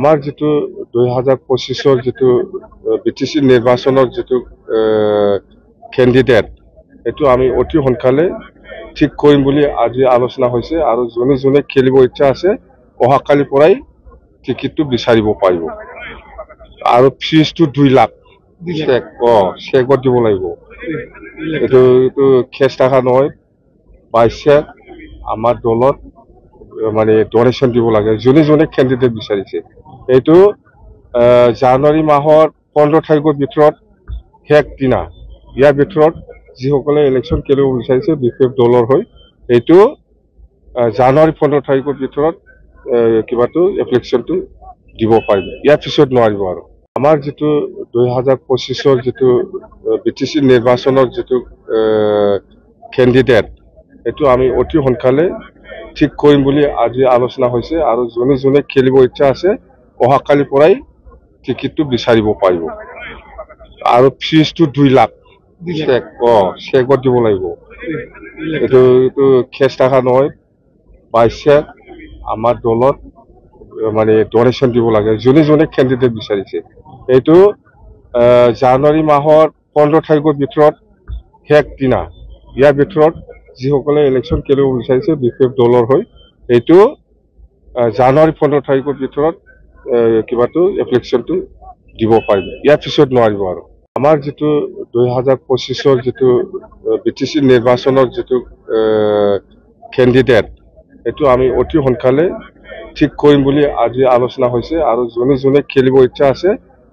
আমাৰ যেটো 2025 যেটো বিটিসি নিৰ্বাচনৰ যেটো ক্যান্ডিডেট এটো আমি অতি সোনকালে ঠিক কৰিম বুলি আজি আলোচনা হৈছে আৰু জনে জনে খেলিব ইচ্ছা আছে অহাকালি পৰাই টিকেটটো বিচাৰিব পাৰিব আৰু ফিজটো 2 লাখ চেকত দিব লাগিব এটো কেছ টাকা নহয় পাইছে আমাৰ দলত মানে ডোনেশন দিব লাগে জনে জনে ক্যান্ডিডেট বিচাৰিছে এটো জানুৱাৰী মাহৰ 15 তাৰিখৰ ভিতৰত হেক দিনা ইয়াৰ ভিতৰত যিসকলে ইলেকশন খেলিব বিচাৰিছে বিশেষ দলৰ হৈ এটো জানুৱাৰী 15 তাৰিখৰ ভিতৰত কিবাটো এপ্লিকেশনটো দিব পাৰিব ইয়াৰ পিছত নোৱাৰিব আৰু আমাৰ যেটো 2025 যেটো বিটিসি নিৰ্বাচনৰ যেটো ক্যান্ডিডেট এটো আমি অতি সোনকালে ঠিক কৰিম বুলি আজি আলোচনা হৈছে আৰু জনে জনে খেলিব ইচ্ছা আছে অহাকালি পৰাই টিকেটটো বিচাৰিব পাৰিব আৰু ফিজটো 2 লাখ চেকত দিব লাগিব এটো কেছ টাকা নহয় পাইছে আমাৰ দলত মানে ডোনেশন দিব লাগে জনে জনে ক্যান্ডিডেট বিচাৰিছে এটো জানুৱাৰী মাহৰ 15 তাৰিখৰ ভিতৰত হেক দিনা ইয়াৰ ভিতৰত যিসকলে ইলেকশন খেলিব বিচাৰিছে বিশেষ দলৰ হৈ এটো জানুৱাৰী 15 তাৰিখৰ ভিতৰত কিবাটো এপ্লিকেশনটো দিব পাৰিব ইয়াৰ পিছত নোৱাৰিব আৰু আমাৰ যেটো 2025 যেটো বিটিসি নিৰ্বাচনৰ যেটো ক্যান্ডিডেট এটো আমি অতি সোনকালে ঠিক কৰিম বুলি আজি আলোচনা হৈছে আৰু জনে জনে খেলিব ইচ্ছা আছে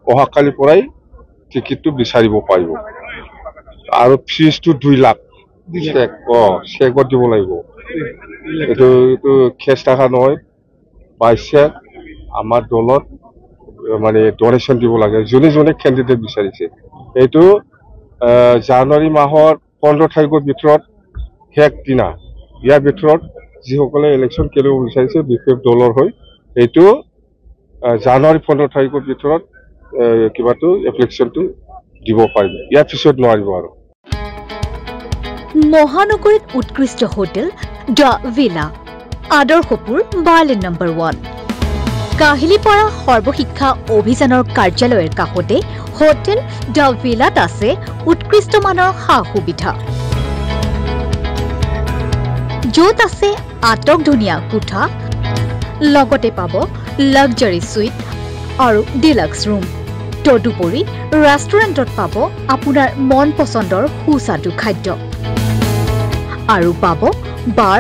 অহাকালি পৰাই টিকেটটো বিচাৰিব পাৰিব আৰু ফিজটো 2 লাখ চেকত দিব লাগিব এটো কেছ টাকা নহয় পাইছে আমাৰ দলত মানে ডোনেশন দিব লাগে জনে জনে ক্যান্ডিডেট বিচাৰিছে এটো জানুৱাৰী মাহৰ 15 তাৰিখৰ ভিতৰত হেক দিনা ইয়াৰ ভিতৰত যিসকলে ইলেকশন খেলিব বিচাৰিছে বিশেষ দলৰ হৈ এটো জানুৱাৰী 15 তাৰিখৰ ভিতৰত কিবাটো এপ্লিকেশনটো দিব পাৰিব ইয়াৰ পিছত নোৱাৰিব আৰু মহানগৰীত উৎকৃষ্ট hotel the villa Adarshpur bylane number 1 Kahilipara সৰ্বশিক্ষা অভিযানৰ কাৰ্যালয়ৰ কাষতে হোটেল দ্য ভিলাত আছে উৎকৃষ্ট মানৰ সা-সুবিধা য'ত আছে আটক ধুনীয়া কোঠা লগতে পাব লাক্সাৰি সুইট আৰু ডিলাক্স ৰুম তদুপৰি ৰেষ্টুৰেণ্টত পাব আপোনাৰ মন পছন্দৰ সুস্বাদু খাদ্য আৰু পাব বাৰ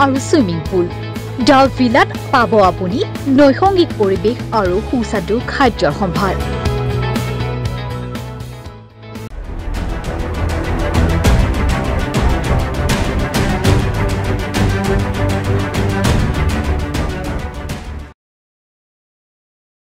আৰু সুইমিং পুল দ্য ভিলাত পাব আপুনি নৈসংগিক পৰিৱেশ আৰু সুস্বাদু খাদ্যৰ সম্ভাৰ